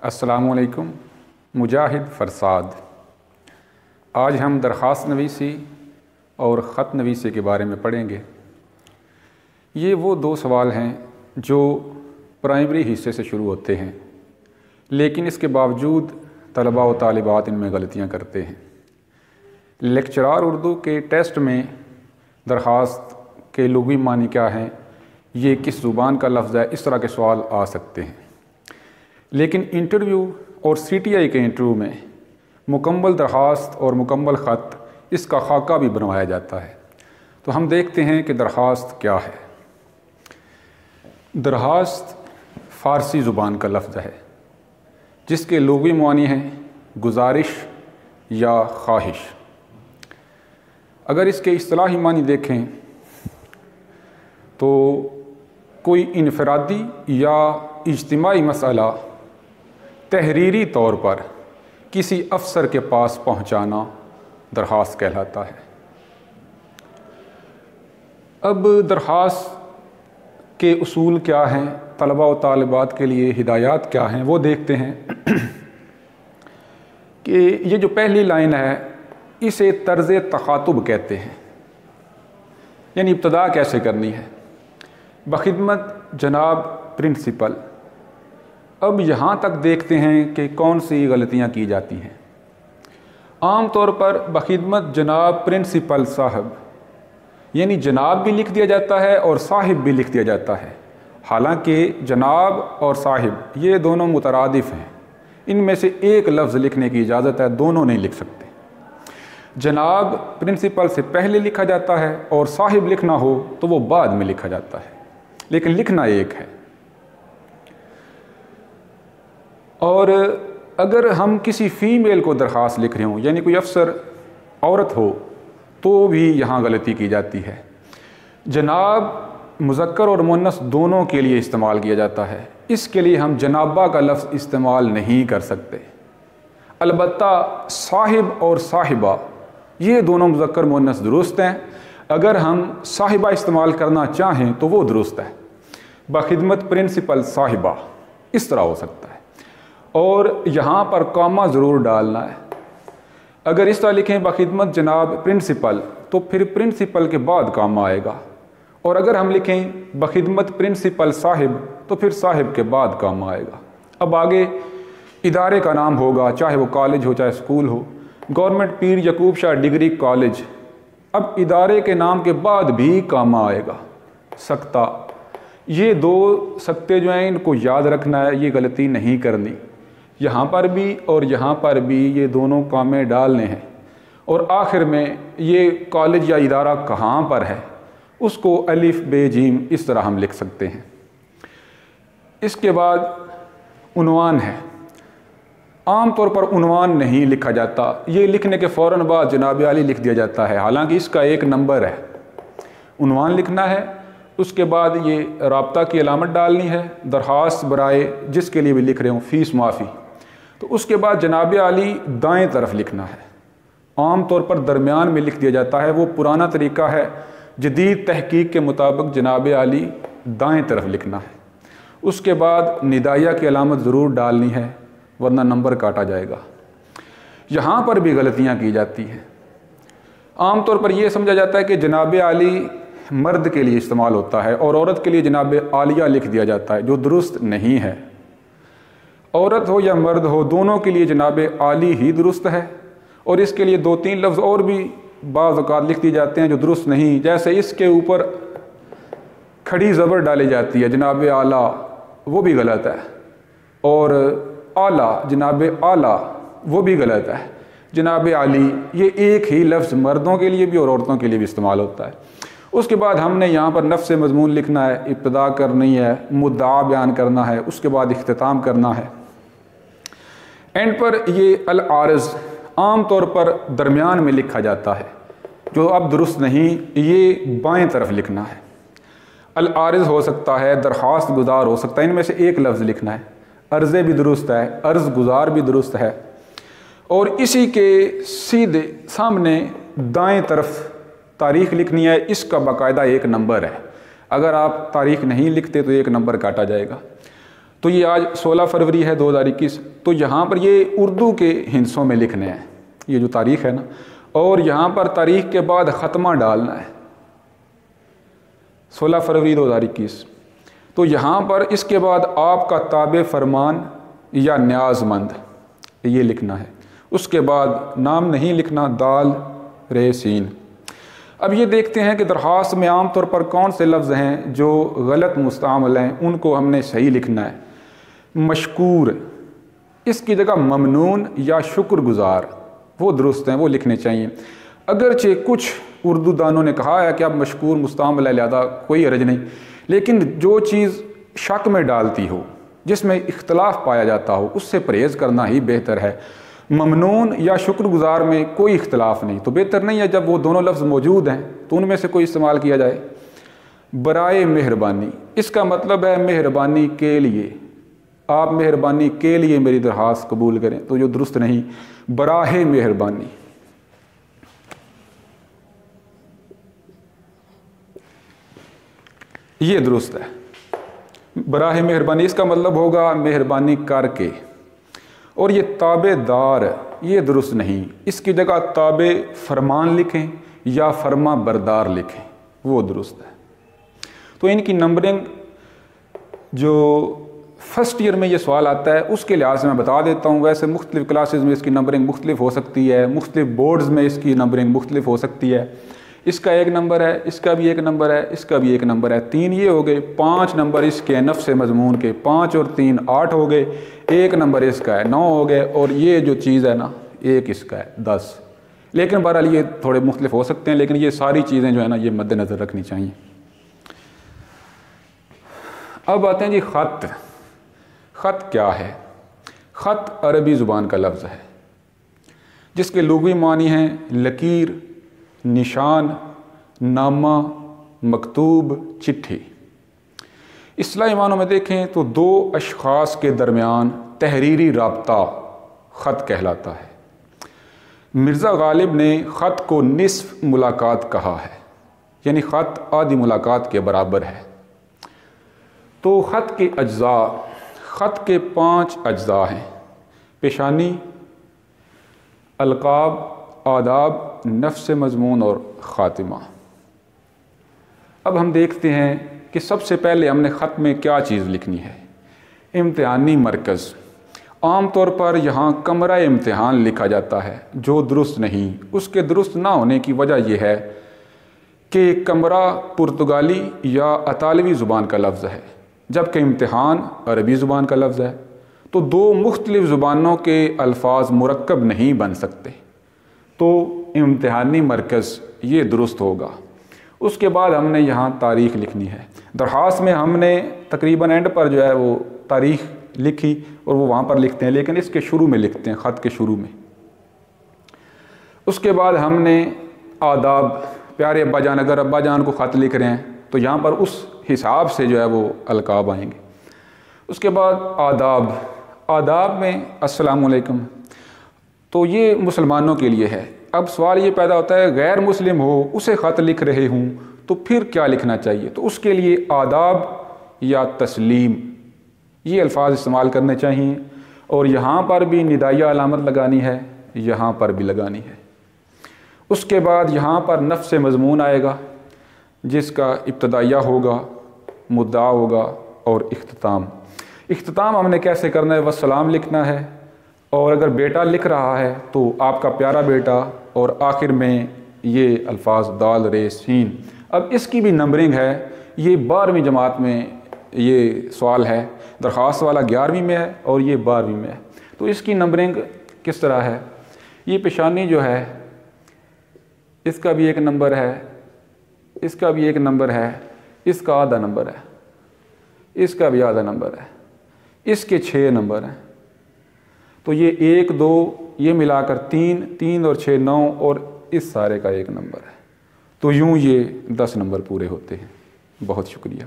अस्सलामु अलैकुम। मुजाहिद फरसाद। आज हम दरख्वास्त नवीसी और ख़त नवीसी के बारे में पढ़ेंगे। ये वो दो सवाल हैं जो प्राइमरी हिस्से से शुरू होते हैं, लेकिन इसके बावजूद तलबा व तालिबात इनमें गलतियाँ करते हैं। लेक्चरार उर्दू के टेस्ट में दरख्वास्त के लुग़वी मानी क्या हैं, ये किस ज़ुबान का लफ्ज़ है, इस तरह के सवाल आ सकते हैं। लेकिन इंटरव्यू और CTI के इंटरव्यू में मुकम्मल दरख्वास्त और मुकम्मल ख़त, इसका खाका भी बनवाया जाता है। तो हम देखते हैं कि दरख्वास्त क्या है। दरख्वास्त फ़ारसी ज़ुबान का लफ्ज़ है जिसके लुग़वी मानी हैं गुजारिश या ख्वाहिश। अगर इसके इस्तिलाही मानी देखें तो कोई इनफरादी या इज्तिमाई मसला तहरीरी तौर पर किसी अफसर के पास पहुंचाना दरख्वास्त कहलाता है। अब दरख्वास्त के उसूल क्या हैं, तलबा व तालिबात के लिए हिदायत क्या हैं, वो देखते हैं कि ये जो पहली लाइन है इसे तर्ज़ तखातुब कहते हैं, यानी इब्तदा कैसे करनी है। बखिदमत जनाब प्रिंसिपल। अब यहाँ तक देखते हैं कि कौन सी गलतियाँ की जाती हैं। आम तौर पर बखिदमत जनाब प्रिंसिपल साहब, यानी जनाब भी लिख दिया जाता है और साहिब भी लिख दिया जाता है। हालांकि जनाब और साहिब ये दोनों मुतरादिफ हैं, इनमें से एक लफ्ज़ लिखने की इजाज़त है, दोनों नहीं लिख सकते। जनाब प्रिंसिपल से पहले लिखा जाता है और साहिब लिखना हो तो वो बाद में लिखा जाता है, लेकिन लिखना एक है। और अगर हम किसी फ़ीमेल को दरख्वास्त लिख रहे हों, यानी कोई अफसर औरत हो, तो भी यहाँ गलती की जाती है। जनाब मुज़क्कर और मुअन्नस दोनों के लिए इस्तेमाल किया जाता है, इसके लिए हम जनाबा का लफ्ज़ इस्तेमाल नहीं कर सकते। अलबत्ता साहिब और साहिबा ये दोनों मुज़क्कर मुअन्नस दुरुस्त हैं। अगर हम साहिबा इस्तेमाल करना चाहें तो वो दुरुस्त है। बखिदमत प्रिंसिपल साहिबा इस तरह हो सकता है, और यहाँ पर कॉमा ज़रूर डालना है। अगर इस तरह लिखें बखिदमत जनाब प्रिंसिपल, तो फिर प्रिंसिपल के बाद कॉमा आएगा, और अगर हम लिखें बखिदमत प्रिंसिपल साहिब तो फिर साहिब के बाद कॉमा आएगा। अब आगे इदारे का नाम होगा, चाहे वो कॉलेज हो चाहे स्कूल हो। गवर्नमेंट पीर यकूब शाह डिग्री कॉलेज, अब इदारे के नाम के बाद भी कॉमा आएगा। सकता, ये दो सकते जो हैं इनको याद रखना है, ये गलती नहीं करनी। यहाँ पर भी और यहाँ पर भी ये दोनों कामें डालने हैं, और आखिर में ये कॉलेज या इदारा कहाँ पर है उसको अलिफ बे जीम इस तरह हम लिख सकते हैं। इसके बाद उन्वान है। आम तौर पर उन्वान नहीं लिखा जाता, ये लिखने के फ़ौरन बाद जनाब आली लिख दिया जाता है, हालांकि इसका एक नंबर है। उन्वान लिखना है, उसके बाद ये राब्ता की अलामत डालनी है, दरख्वास्त बराए जिसके लिए भी लिख रहे हों फ़ीस माफ़ी, तो उसके बाद जनाब आली दाएं तरफ लिखना है। आम तौर पर दरमियान में लिख दिया जाता है, वो पुराना तरीका है। जदीद तहकीक के मुताबिक जनाब आली दाएं तरफ लिखना है। उसके बाद निदाया की अलामत ज़रूर डालनी है, वरना नंबर काटा जाएगा। यहाँ पर भी गलतियाँ की जाती हैं। आम तौर पर यह समझा जाता है कि जनाब आली मर्द के लिए इस्तेमाल होता है और औरत के लिए जनाब आलिया लिख दिया जाता है, जो दुरुस्त नहीं है। औरत हो या मर्द हो, दोनों के लिए जनाब आली ही दुरुस्त है, और इसके लिए दो तीन लफ्ज़ और भी बाज़ औक़ात लिख दिए जाते हैं जो दुरुस्त नहीं। जैसे इसके ऊपर खड़ी ज़बर डाली जाती है, जनाब आला, वो भी गलत है, और आला जनाब आला वो भी गलत है। जनाब आली ये एक ही लफ्ज़ मर्दों के लिए भी और औरतों के लिए भी इस्तेमाल होता है। उसके बाद हमने यहाँ पर नफ्स मज़मून लिखना है, इब्तिदा करनी है, मुद्दा बयान करना है, उसके बाद इख्तिताम करना है। एंड पर ये अल आरज़ आम तौर पर दरमियान में लिखा जाता है, जो अब दुरुस्त नहीं, ये बाएं तरफ लिखना है। अल आरज़ हो सकता है, दरख्वास्त गुजार हो सकता है, इनमें से एक लफ्ज़ लिखना है। अर्ज़े भी दुरुस्त है, अर्ज़ गुजार भी दुरुस्त है, और इसी के सीधे सामने दाएं तरफ तारीख़ लिखनी है। इसका बाकायदा एक नंबर है, अगर आप तारीख़ नहीं लिखते तो एक नंबर काटा जाएगा। تو یہ آج 16 فروری ہے 2021، تو یہاں پر یہ اردو کے ہندسوں میں لکھنے ہیں یہ جو تاریخ ہے نا، اور یہاں پر تاریخ کے بعد ختمہ ڈالنا ہے 16 فروری 2021۔ تو یہاں پر اس کے بعد آپ کا تابع فرمان یا نیاز مند یہ لکھنا ہے، اس کے بعد نام نہیں لکھنا، دال رے سین۔ اب یہ دیکھتے ہیں کہ درخواست میں عام طور پر کون سے لفظ ہیں جو غلط مستعمل ہیں، ان کو ہم نے صحیح لکھنا ہے۔ مشکور، اس کی جگہ ممنون یا شکر گزار وہ درست ہیں، وہ لکھنے چاہیے۔ اگرچہ کچھ اردو دانوں نے کہا ہے کہ اب مشکور مستعمل ہے لہذا کوئی حرج نہیں، لیکن جو چیز شک میں ڈالتی ہو، جس میں اختلاف پایا جاتا ہو، اس سے پرہیز کرنا ہی بہتر ہے۔ ممنون یا شکر گزار میں کوئی اختلاف نہیں، تو بہتر نہیں ہے جب وہ دونوں لفظ موجود ہیں تو ان میں سے کوئی استعمال کیا جائے۔ برائے مہربانی، اس کا مطلب ہے مہربانی کے لیے، آپ مہربانی کے لیے میری درخواست قبول کریں، تو جو درست نہیں، براہ مہربانی۔ یہ درست ہے، براہ مہربانی، اس کا مطلب ہوگا مہربانی کر کے۔ اور یہ تابع دار، یہ درست نہیں، اس کی جگہ تابع فرمان لکھیں یا فرما بردار لکھیں، وہ درست ہے۔ تو ان کی نمبرنگ جو فرسٹ ایئر میں یہ سوال آتا ہے اس کے لحاظ سے میں بتا دیتا ہوں، ویسے مختلف کلاسز میں اس کی نمبرنگ مختلف ہو سکتی ہے، مختلف بورڈز میں اس کی نمبرنگ مختلف ہو سکتی ہے۔ اس کا 1 نمبر ہے، اس کا بھی 1 نمبر ہے، اس کا بھی 1 نمبر ہے، 3 یہ ہو گئے، 5 نمبر اس کے نفس مضمون کے، 5 اور 3 8 ہو گئے، 1 نمبر اس کا ہے، 9 ہو گئے، اور یہ جو چیز ہے نا 1 اس کا ہے، 10۔ لیکن بہرحال یہ تھوڑے مختلف ہو سکتے ہیں، لیکن یہ ساری چیزیں جو ہے نا یہ مد نظر رکھنی چاہیے۔ اب آتے ہیں جی خط۔ خط کیا ہے؟ خط عربی زبان کا لفظ ہے جس کے لغوی معنی ہیں لکیر، نشان، نامہ، مکتوب، چٹھی۔ اصطلاحی معنوں میں دیکھیں تو 2 اشخاص کے درمیان تحریری رابطہ خط کہلاتا ہے۔ مرزا غالب نے خط کو نصف ملاقات کہا ہے، یعنی خط آدھی ملاقات کے برابر ہے۔ تو خط کے اجزاء، خط کے 5 اجزاء ہیں: پیشانی، القاب، آداب، نفس مضمون اور خاتمہ۔ اب ہم دیکھتے ہیں کہ سب سے پہلے ہم نے خط میں کیا چیز لکھنی ہے۔ امتحانی مرکز، عام طور پر یہاں کمرہ امتحان لکھا جاتا ہے، جو درست نہیں۔ اس کے درست نہ ہونے کی وجہ یہ ہے کہ کمرہ پرتگالی یا اطالوی زبان کا لفظ ہے، جبکہ امتحان عربی زبان کا لفظ ہے، تو 2 مختلف زبانوں کے الفاظ مرکب نہیں بن سکتے، تو امتحانی مرکز یہ درست ہوگا۔ اس کے بعد ہم نے یہاں تاریخ لکھنی ہے۔ درخواست میں ہم نے تقریباً اینڈ پر جو ہے وہ تاریخ لکھی اور وہ وہاں پر لکھتے ہیں، لیکن اس کے شروع میں لکھتے ہیں، خط کے شروع میں۔ اس کے بعد ہم نے آداب، پیارے ابا جان، اگر ابا جان کو خط لکھ رہے ہیں تو یہاں پر اس حساب سے جو ہے وہ القاب آئیں گے۔ اس کے بعد آداب، آداب میں السلام علیکم، تو یہ مسلمانوں کے لیے ہے۔ اب سوال یہ پیدا ہوتا ہے غیر مسلم ہو، اسے خط لکھ رہے ہوں تو پھر کیا لکھنا چاہیے؟ تو اس کے لیے آداب یا تسلیم یہ الفاظ استعمال کرنے چاہیے، اور یہاں پر بھی ندائیہ علامت لگانی ہے، یہاں پر بھی لگانی ہے۔ اس کے بعد یہاں پر نفس مضمون آئے گا جس کا ابتدائیہ ہوگا، مدعا ہوگا اور اختتام۔ اختتام ہم نے کیسے کرنا ہے؟ والسلام لکھنا ہے، اور اگر بیٹا لکھ رہا ہے تو آپ کا پیارا بیٹا، اور آخر میں یہ الفاظ دال رے سین۔ اب اس کی بھی نمبرنگ ہے، یہ 12ویں جماعت میں یہ سوال ہے، درخواست والا 11ویں میں ہے اور یہ 12ویں میں ہے۔ تو اس کی نمبرنگ کس طرح ہے؟ یہ پیشانی جو ہے اس کا بھی 1 نمبر ہے، اس کا بھی 1 نمبر ہے، اس کا آدھا نمبر ہے، اس کا بھی آدھا نمبر ہے، اس کے 6 نمبر ہیں۔ تو یہ 1 2 یہ ملا کر 3 3 اور 6 9، اور اس سارے کا 1 نمبر ہے۔ تو یوں یہ 10 نمبر پورے ہوتے ہیں۔ بہت شکریہ۔